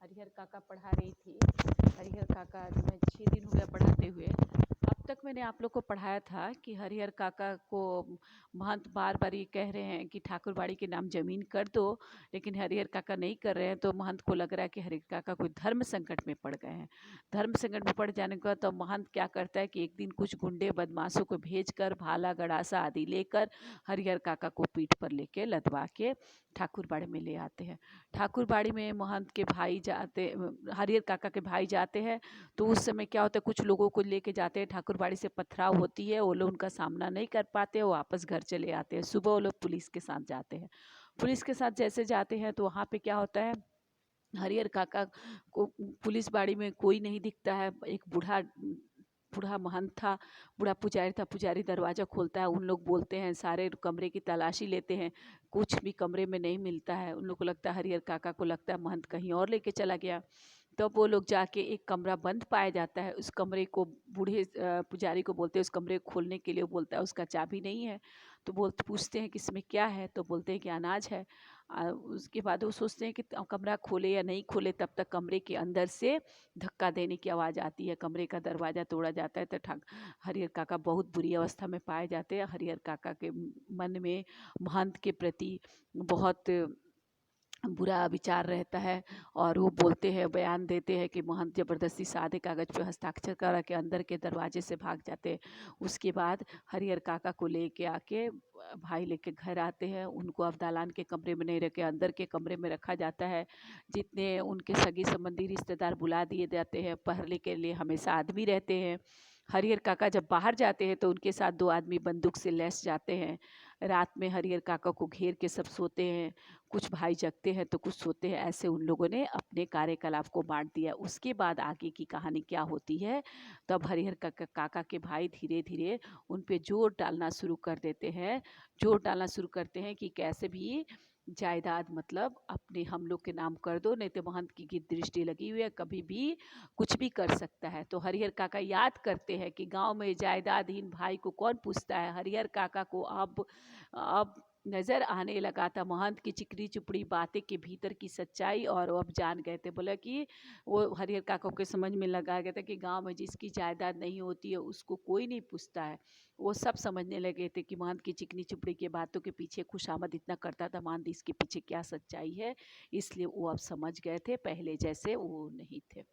हरिहर काका पढ़ा रही थी। हरिहर काका जो है 6 दिन हो गया पढ़ाते हुए। अब तक मैंने आप लोग को पढ़ाया था कि हरिहर काका को महंत बार बार ये कह रहे हैं कि ठाकुरबाड़ी के नाम जमीन कर दो, लेकिन हरिहर काका नहीं कर रहे हैं। तो महंत को लग रहा है कि हरिहर काका कोई धर्म संकट में पड़ गए हैं। धर्म संकट में पड़ जाने के बाद तो महंत क्या करता है कि एक दिन कुछ गुंडे बदमाशों को भेजकर भाला गड़ासा आदि लेकर हरिहर काका को पीठ पर लेके लदवा के ठाकुरबाड़ी में ले आते हैं। ठाकुरबाड़ी में महंत के भाई जाते, हरिहर काका के भाई जाते हैं। तो उस समय क्या होता है, कुछ लोगों को लेके जाते हैं, ठाकुरबाड़ी से पथराव होती है, वो लोग उनका सामना नहीं कर पाते, वो वापस घर चले आते हैं। सुबह वो लोग पुलिस के साथ जाते हैं। पुलिस के साथ जैसे जाते हैं तो वहाँ पे क्या होता है, हरिहर काका को पुलिस बाड़ी में कोई नहीं दिखता है। एक बूढ़ा बूढ़ा महंत था, बूढ़ा पुजारी था। पुजारी दरवाज़ा खोलता है, उन लोग बोलते हैं, सारे कमरे की तलाशी लेते हैं, कुछ भी कमरे में नहीं मिलता है। उन लोग को लगता है, हरिहर काका को लगता है महंत कहीं और लेके चला गया। तब वो लोग जाके एक कमरा बंद पाया जाता है। उस कमरे को बूढ़े पुजारी को बोलते हैं, उस कमरे को खोलने के लिए। वो बोलता है उसका चाबी नहीं है। तो बोलते पूछते हैं कि इसमें क्या है, तो बोलते हैं कि अनाज है। उसके बाद वो सोचते हैं कि कमरा खोले या नहीं खोले, तब तक कमरे के अंदर से धक्का देने की आवाज़ आती है, कमरे का दरवाज़ा तोड़ा जाता है। तो हरिहर काका बहुत बुरी अवस्था में पाए जाते हैं। हरिहर काका के मन में महंत के प्रति बहुत बुरा विचार रहता है, और वो बोलते हैं, बयान देते हैं कि महंत ज़बरदस्ती सादे कागज़ पे हस्ताक्षर करा के अंदर के दरवाजे से भाग जाते हैं। उसके बाद हरिहर काका को लेके आके भाई लेके घर आते हैं। उनको अब दालान के कमरे में नहीं रख के अंदर के कमरे में रखा जाता है। जितने उनके सगी संबंधी रिश्तेदार बुला दिए जाते हैं, पहरे के लिए हमेशा आदमी रहते हैं। हरिहर काका जब बाहर जाते हैं तो उनके साथ 2 आदमी बंदूक से लैस जाते हैं। रात में हरिहर काका को घेर के सब सोते हैं। कुछ भाई जगते हैं तो कुछ सोते हैं। ऐसे उन लोगों ने अपने कार्यकलाप को बांट दिया। उसके बाद आगे की कहानी क्या होती है, तब हरिहर काका के भाई धीरे धीरे उन पे जोर डालना शुरू कर देते हैं। जोर डालना शुरू करते हैं कि कैसे भी जायदाद मतलब अपने हम लोग के नाम कर दो, नहीं तो महंत की दृष्टि लगी हुई है, कभी भी कुछ भी कर सकता है। तो हरिहर काका याद करते हैं कि गांव में जायदादहीन भाई को कौन पूछता है। हरिहर काका को अब नज़र आने लगा था महंत की चिकनी चुपड़ी बातें के भीतर की सच्चाई, और वो अब जान गए थे। बोला कि वो हरिहर काका के समझ में लगा गया था कि गांव में जिसकी जायदाद नहीं होती है उसको कोई नहीं पूछता है। वो सब समझने लगे थे कि महंत की चिकनी चुपड़ी के बातों के पीछे खुशामद इतना करता था, महंत इसके पीछे क्या सच्चाई है। इसलिए वो अब समझ गए थे, पहले जैसे वो नहीं थे।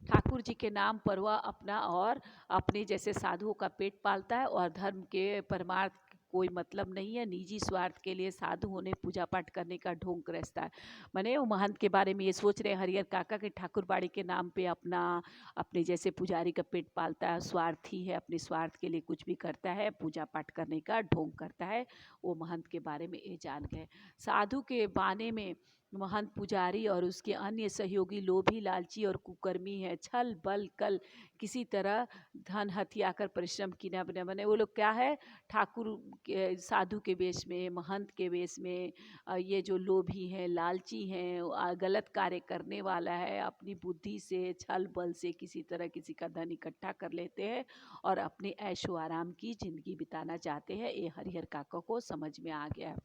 ठाकुर जी के नाम पर वह अपना और अपने जैसे साधुओं का पेट पालता है, और धर्म के परमार्थ कोई मतलब नहीं है। निजी स्वार्थ के लिए साधु होने, पूजा पाठ करने का ढोंग रचता है। मैंने वो महंत के बारे में ये सोच रहे हैं, हरिहर काका के ठाकुरबाड़ी के नाम पे अपना अपने जैसे पुजारी का पेट पालता है, स्वार्थी है, अपने स्वार्थ के लिए कुछ भी करता है, पूजा पाठ करने का ढोंग करता है। वो महंत के बारे में ये जान गए। साधु के बाने में महंत पुजारी और उसके अन्य सहयोगी लोभी, लालची और कुकर्मी है। छल बल कल किसी तरह धन हथियाकर परिश्रम की न बने बने। वो लोग क्या है, ठाकुर के साधु के वेश में, महंत के वेश में ये जो लोभी हैं, लालची हैं, गलत कार्य करने वाला है, अपनी बुद्धि से छल बल से किसी तरह किसी का धन इकट्ठा कर लेते हैं और अपने ऐशो आराम की ज़िंदगी बिताना चाहते हैं। ये हरिहर काका को समझ में आ गया।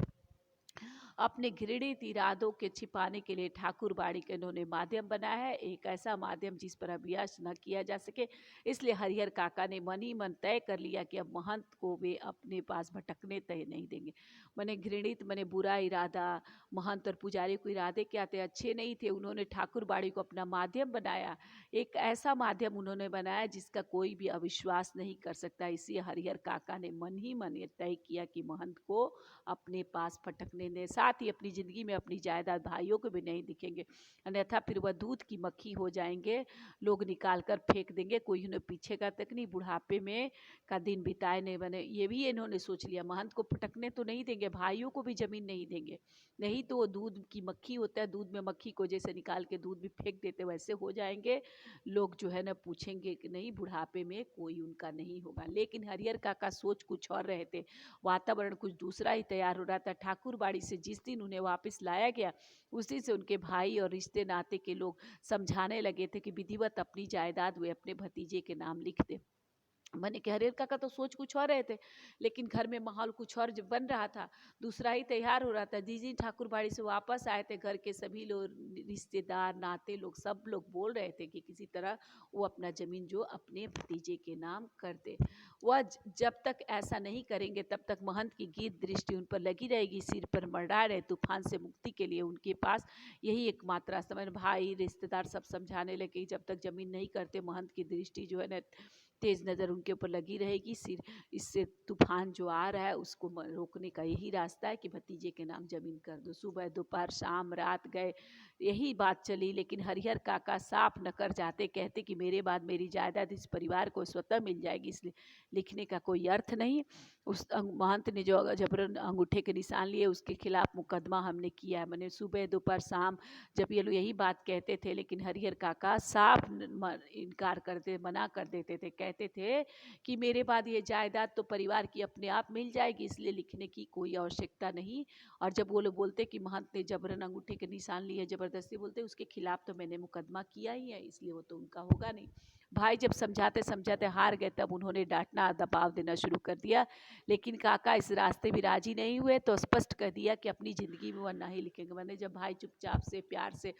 अपने घृणित इरादों के छिपाने के लिए ठाकुरबाड़ी का इन्होंने माध्यम बनाया है, एक ऐसा माध्यम जिस पर अभ्यास न किया जा सके। इसलिए हरिहर काका ने मन ही मन तय कर लिया कि अब महंत को वे अपने पास भटकने तय नहीं देंगे। मैंने घृणित, मैंने बुरा इरादा। महंत और पुजारी को इरादे क्या थे, अच्छे नहीं थे। उन्होंने ठाकुरबाड़ी को अपना माध्यम बनाया, एक ऐसा माध्यम उन्होंने बनाया जिसका कोई भी अविश्वास नहीं कर सकता। इसलिए हरिहर काका ने मन ही मन ये तय किया कि महंत को अपने पास फटकने दें, साथ ही अपनी ज़िंदगी में अपनी जायदाद भाइयों को भी नहीं दिखेंगे, अन्यथा फिर वह दूध की मक्खी हो जाएंगे, लोग निकाल कर फेंक देंगे, कोई उन्हें पीछे का तक नहीं, बुढ़ापे में का दिन बिताए नहीं बने। ये भी इन्होंने सोच लिया, महंत को फटकने तो नहीं देंगे, भाइयों को भी ज़मीन नहीं देंगे, नहीं तो वो दूध की मक्खी होता है, दूध में मक्खी को जैसे निकाल के दूध भी फेंक देते वैसे हो जाएंगे। लोग जो है ना पूछेंगे कि नहीं, बुढ़ापे में कोई उनका नहीं होगा। लेकिन हरिहर काका सोच कुछ और रहे थे, वातावरण कुछ दूसरा ही तैयार हो रहा था। ठाकुरबाड़ी से जिस दिन उन्हें वापस लाया गया, उस दिन से उनके भाई और रिश्ते नाते के लोग समझाने लगे थे कि विधिवत अपनी जायदाद वे अपने भतीजे के नाम लिख दें। मैंने कि हरिहर काका तो सोच कुछ और रहे थे, लेकिन घर में माहौल कुछ और बन रहा था। दूसरा ही तैयार हो रहा था। जिस दिन ठाकुरबाड़ी से वापस आए थे, घर के सभी लोग, रिश्तेदार, नाते लोग, सब लोग बोल रहे थे कि किसी तरह वो अपना ज़मीन जो अपने भतीजे के नाम कर दे। वह जब तक ऐसा नहीं करेंगे तब तक महंत की गीत दृष्टि उन पर लगी रहेगी। सिर पर मंडरा रहे तूफान से मुक्ति के लिए उनके पास यही एकमात्र रास्ता। मेरे भाई रिश्तेदार सब समझाने लगे जब तक ज़मीन नहीं करते महंत की दृष्टि जो है ना तेज नज़र उनके ऊपर लगी रहेगी। सिर इससे तूफान जो आ रहा है उसको रोकने का यही रास्ता है कि भतीजे के नाम ज़मीन कर दो। सुबह दोपहर शाम रात गए, यही बात चली, लेकिन हरिहर काका साफ न कर जाते। कहते कि मेरे बाद मेरी जायदाद इस परिवार को स्वतः मिल जाएगी, इसलिए लिखने का कोई अर्थ नहीं। उस महंत ने जो जबरन अंगूठे के निशान लिए उसके खिलाफ मुकदमा हमने किया है। मैंने सुबह दोपहर शाम जब ये लोग यही बात कहते थे, लेकिन हरिहर काका साफ इनकार करते, मना कर देते थे। कहते थे कि मेरे बाद ये जायदाद तो परिवार की अपने आप मिल जाएगी, इसलिए लिखने की कोई आवश्यकता नहीं। और जब वो लोग बोलते कि महंत ने जबरन अंगूठे के निशान लिए, ज़बरदस्ती बोलते, उसके खिलाफ तो मैंने मुकदमा किया ही है, इसलिए वो तो उनका होगा नहीं। भाई जब समझाते समझाते हार गए तब उन्होंने डांटना दबाव देना शुरू कर दिया, लेकिन काका इस रास्ते भी राजी नहीं हुए, तो स्पष्ट कर दिया कि अपनी ज़िंदगी में वह नहीं लिखेंगे। मैंने जब भाई चुपचाप से प्यार से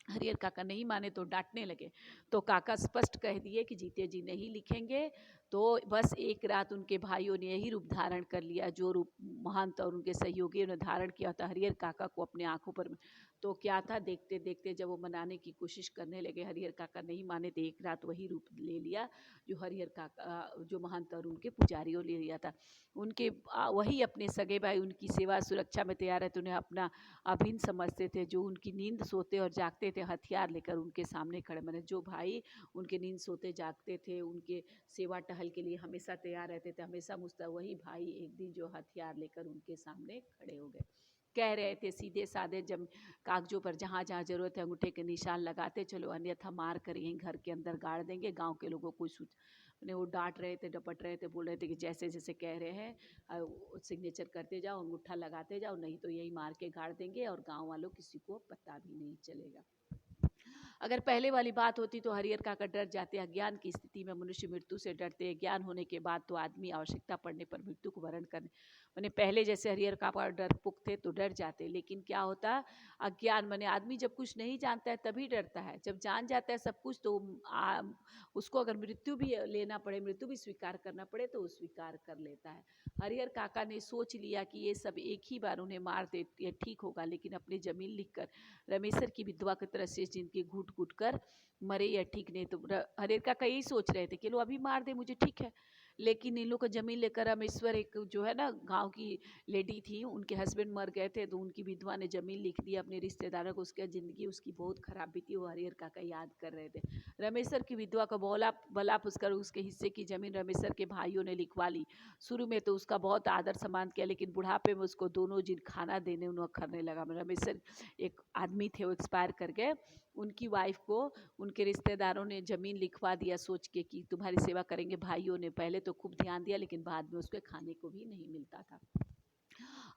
हरिहर काका नहीं माने तो डांटने लगे, तो काका स्पष्ट कह दिए कि जीते जी नहीं लिखेंगे। तो बस एक रात उनके भाइयों ने यही रूप धारण कर लिया जो रूप महंत और उनके सहयोगियों ने धारण किया था हरिहर काका को अपने आंखों पर। तो क्या था, देखते देखते जब वो मनाने की कोशिश करने लगे, हरिहर काका नहीं माने, तो एक रात वही रूप ले लिया जो हरिहर काका, जो महंत और उनके पुजारियों ले लिया था। उनके वही अपने सगे भाई उनकी सेवा सुरक्षा में तैयार है, तो उन्हें अपना अभिन्न समझते थे। जो उनकी नींद सोते और जागते थे हथियार लेकर उनके सामने खड़े, मैंने जो भाई उनके नींद सोते जागते थे, उनके सेवा टहल के लिए हमेशा तैयार रहते थे, हमेशा मुस्ता, वही भाई एक दिन जो हथियार लेकर उनके सामने खड़े हो गए। कह रहे थे सीधे साधे, जब कागजों पर जहाँ जहाँ जरूरत है अंगूठे के निशान लगाते चलो, अन्यथा मार कर यहीं घर के अंदर गाड़ देंगे। गांव के लोगों को ने वो डांट रहे थे, डपट रहे थे, बोल रहे थे कि जैसे जैसे कह रहे हैं सिग्नेचर करते जाओ, अंगूठा लगाते जाओ, नहीं तो यही मार के गाड़ देंगे और गांव वालों किसी को पता भी नहीं चलेगा। अगर पहले वाली बात होती तो हरिहर काका डर जाते। अज्ञान की स्थिति में मनुष्य मृत्यु से डरते हैं, ज्ञान होने के बाद तो आदमी आवश्यकता पड़ने पर मृत्यु को वरण करने, मैंने पहले जैसे हरिहर काका डरपोक थे तो डर जाते, लेकिन क्या होता, अज्ञान मैंने आदमी जब कुछ नहीं जानता है तभी डरता है। जब जान जाता है सब कुछ तो उसको अगर मृत्यु भी लेना पड़े, मृत्यु भी स्वीकार करना पड़े तो वो स्वीकार कर लेता है। हरिहर काका ने सोच लिया कि ये सब एक ही बार उन्हें मार दे, ये ठीक होगा, लेकिन अपनी जमीन लिखकर रमेशर की विधवा की तरह से जिनकी घुट घुट कर मरे या ठीक नहीं। तो हरिहर काका यही सोच रहे थे कि लो अभी मार दे मुझे, ठीक है, लेकिन इन लोग को जमीन लेकर रामेश्वर, एक जो है ना गांव की लेडी थी, उनके हस्बैंड मर गए थे, तो उनकी विधवा ने जमीन लिख दी अपने रिश्तेदारों को। उसकी ज़िंदगी उसकी बहुत खराब बीती, वो हरिहर काका याद कर रहे थे। रमेशर की विधवा का बला पुस्कर उसके हिस्से की ज़मीन रमेशर के भाइयों ने लिखवा ली। शुरू में तो उसका बहुत आदर सम्मान किया, लेकिन बुढ़ापे में उसको दोनों दिन खाना देने उन्हें खरने लगा। रमेशर एक आदमी थे, वो एक्सपायर कर गए। उनकी वाइफ को उनके रिश्तेदारों ने ज़मीन लिखवा दिया सोच के कि तुम्हारी सेवा करेंगे। भाइयों ने पहले तो खूब ध्यान दिया, लेकिन बाद में उसके खाने को भी नहीं मिलता था।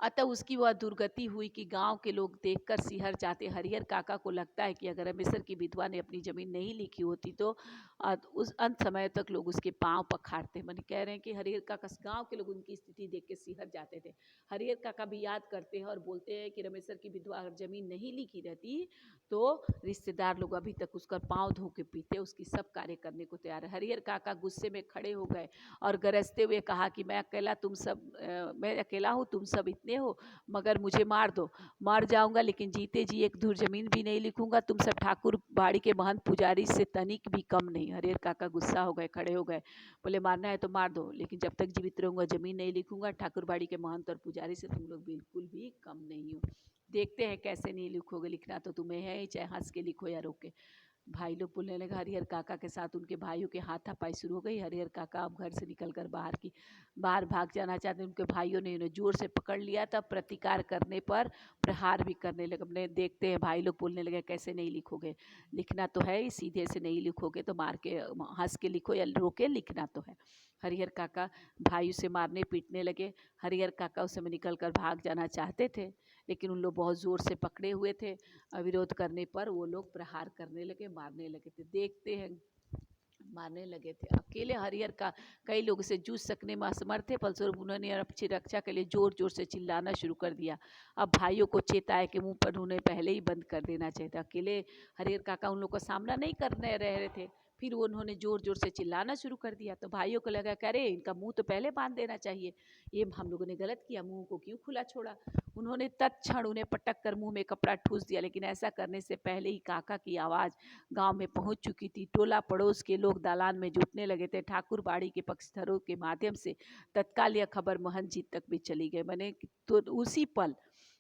अतः उसकी वह दुर्गति हुई कि गांव के लोग देखकर सिहर जाते। हरिहर काका को लगता है कि अगर रमेशर की विधवा ने अपनी ज़मीन नहीं लिखी होती तो उस अंत समय तक लोग उसके पांव पखाड़ते। मैंने कह रहे हैं कि हरिहर काका, गांव के लोग उनकी स्थिति देख के सिहर जाते थे। हरिहर काका भी याद करते हैं और बोलते हैं कि रमेशर की विधवा अगर ज़मीन नहीं लिखी रहती तो रिश्तेदार लोग अभी तक उसका पाँव धो के पीते, उसकी सब कार्य करने को तैयार है। हरिहर काका गुस्से में खड़े हो गए और गरजते हुए कहा कि मैं अकेला हूँ, तुम सब इतने हो, मगर मुझे मार दो, मर जाऊंगा, लेकिन जीते जी एक धूर जमीन भी नहीं लिखूंगा। तुम सब ठाकुर बाड़ी के महंत पुजारी से तनिक भी कम नहीं। हरिहर काका गुस्सा हो गए, खड़े हो गए, बोले मारना है तो मार दो, लेकिन जब तक जीवित रहूंगा जमीन नहीं लिखूंगा। ठाकुर बाड़ी के महंत और पुजारी से तुम लोग बिल्कुल भी कम नहीं हो। देखते हैं कैसे नहीं लिखोगे, लिखना तो तुम्हें है ही, चाहे हंस के लिखो या रोके। भाई लोग बोलने लगे। हरिहर काका के साथ उनके भाइयों के हाथापाई शुरू हो गई। हरिहर काका अब घर से निकलकर बाहर भाग जाना चाहते। उनके भाइयों ने उन्हें जोर से पकड़ लिया था। प्रतिकार करने पर प्रहार भी करने लगे। अपने देखते हैं भाई लोग बोलने लगे कैसे नहीं लिखोगे, लिखना तो है ही, सीधे से नहीं लिखोगे तो मार के हंस के लिखो या रोके, लिखना तो है। हरिहर काका भाई से मारने पीटने लगे। हरिहर काका उस समय निकल कर भाग जाना चाहते थे, लेकिन उन लोग बहुत ज़ोर से पकड़े हुए थे। विरोध करने पर वो लोग प्रहार करने लगे, मारने लगे थे। देखते हैं मारने लगे थे। अकेले हरिहर का कई लोगों से जूझ सकने में असमर्थ थे, फलस्वरूप उन्होंने अपनी रक्षा के लिए जोर जोर से चिल्लाना शुरू कर दिया। अब भाइयों को चेताया कि मुंह पर उन्हें पहले ही बंद कर देना चाहिए था। अकेले हरिहर काका उन लोगों का सामना नहीं करने रहे थे, फिर वो उन्होंने जोर जोर से चिल्लाना शुरू कर दिया। तो भाइयों को लगा कि अरे इनका मुंह तो पहले बांध देना चाहिए, ये हम लोगों ने गलत किया, मुंह को क्यों खुला छोड़ा। उन्होंने तत्क्षण उन्हें पटक कर मुंह में कपड़ा ठूस दिया, लेकिन ऐसा करने से पहले ही काका की आवाज़ गांव में पहुंच चुकी थी। टोला पड़ोस के लोग दालान में जुटने लगे थे। ठाकुर बाड़ी के पक्षधरों के माध्यम से तत्काल यह खबर महंत जी तक भी चली गई। मैंने तो उसी पल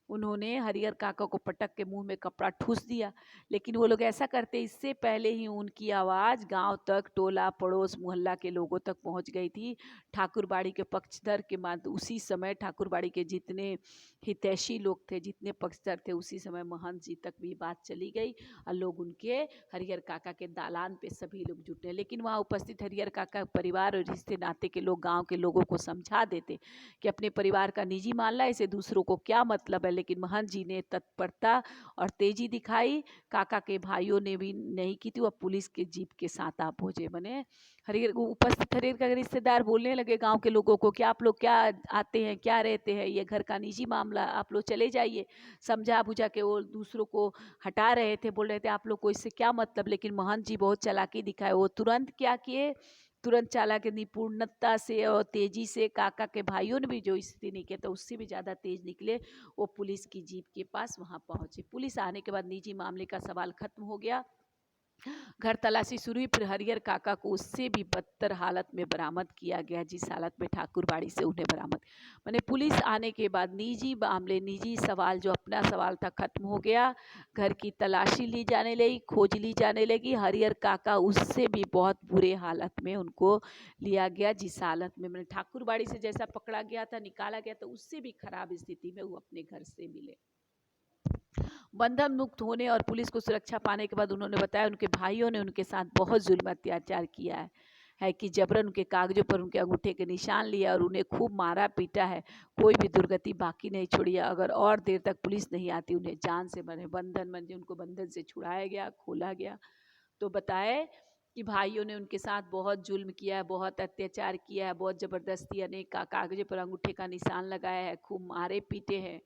उन्होंने हरिहर काका को पटक के मुंह में कपड़ा ठूस दिया, लेकिन वो लोग ऐसा करते इससे पहले ही उनकी आवाज़ गांव तक, टोला पड़ोस मोहल्ला के लोगों तक पहुंच गई थी। ठाकुरबाड़ी के पक्षधर के माध्यम उसी समय ठाकुरबाड़ी के जितने हितैषी लोग थे, जितने पक्षधर थे, उसी समय महंत जी तक भी बात चली गई और लोग उनके हरिहर काका के दालान पे सभी लोग जुटे। लेकिन वहाँ उपस्थित हरिहर काका परिवार और रिश्ते नाते के लोग गाँव के लोगों को समझा देते कि अपने परिवार का निजी मामला है, इसे दूसरों को क्या मतलब है। लेकिन महंत जी ने तत्परता और तेजी दिखाई। काका के भाइयों ने भी नहीं की थी, वह पुलिस के जीप के साथ आ पहुंचे। बने हरिहर उपस्थित हरिहर का रिश्तेदार बोलने लगे गांव के लोगों को कि आप लोग क्या आते हैं, क्या रहते हैं, ये घर का निजी मामला, आप लोग चले जाइए। समझा बुझा के वो दूसरों को हटा रहे थे, बोल रहे थे आप लोग को इससे क्या मतलब। लेकिन महंत जी बहुत चालाकी दिखाए, वो तुरंत क्या किए, तुरंत चालाकी निपुणता से और तेजी से काका के भाइयों ने भी जो स्थिति नहीं किया था उससे भी ज़्यादा तेज निकले। वो पुलिस की जीप के पास वहाँ पहुँचे। पुलिस आने के बाद निजी मामले का सवाल खत्म हो गया। घर तलाशी शुरू हुई, फिर हरिहर काका को उससे भी बदतर हालत में बरामद किया गया, जिस हालत में ठाकुरबाड़ी से उन्हें बरामद। मैंने पुलिस आने के बाद निजी मामले, निजी सवाल जो अपना सवाल था खत्म हो गया। घर की तलाशी ली जाने लगी, खोज ली जाने लगी। हरिहर काका उससे भी बहुत बुरे हालत में उनको लिया गया, जिस हालत में मैंने ठाकुरबाड़ी से जैसा पकड़ा गया था, निकाला गया था, उससे भी खराब स्थिति में वो अपने घर से मिले। बंधन मुक्त होने और पुलिस को सुरक्षा पाने के बाद उन्होंने बताया उनके भाइयों ने उनके साथ बहुत जुल्म अत्याचार किया है कि जबरन उनके कागजों पर उनके अंगूठे के निशान लिया और उन्हें खूब मारा पीटा है। कोई भी दुर्गति बाकी नहीं छोड़ी। अगर और देर तक पुलिस नहीं आती उन्हें जान से मारे। बंधन मंजे उनको बंधन से छुड़ाया गया, खोला गया। तो बताए कि भाइयों ने उनके साथ बहुत जुल्म किया है, बहुत अत्याचार किया है, बहुत ज़बरदस्ती अनेक कागजों पर अंगूठे का निशान लगाया है, खूब मारे पीटे हैं,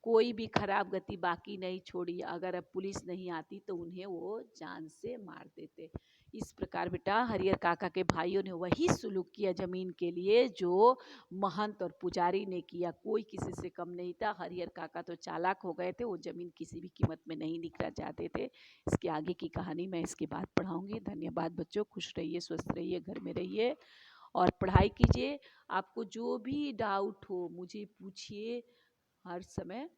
कोई भी खराब गति बाकी नहीं छोड़ी। अगर अब पुलिस नहीं आती तो उन्हें वो जान से मार देते। इस प्रकार बेटा हरिहर काका के भाइयों ने वही सुलूक किया ज़मीन के लिए जो महंत और पुजारी ने किया। कोई किसी से कम नहीं था। हरिहर काका तो चालाक हो गए थे, वो ज़मीन किसी भी कीमत में नहीं दिखना चाहते थे। इसके आगे की कहानी मैं इसके बाद पढ़ाऊँगी। धन्यवाद बच्चों, खुश रहिए, स्वस्थ रहिए, घर में रहिए और पढ़ाई कीजिए। आपको जो भी डाउट हो मुझे पूछिए हर समय।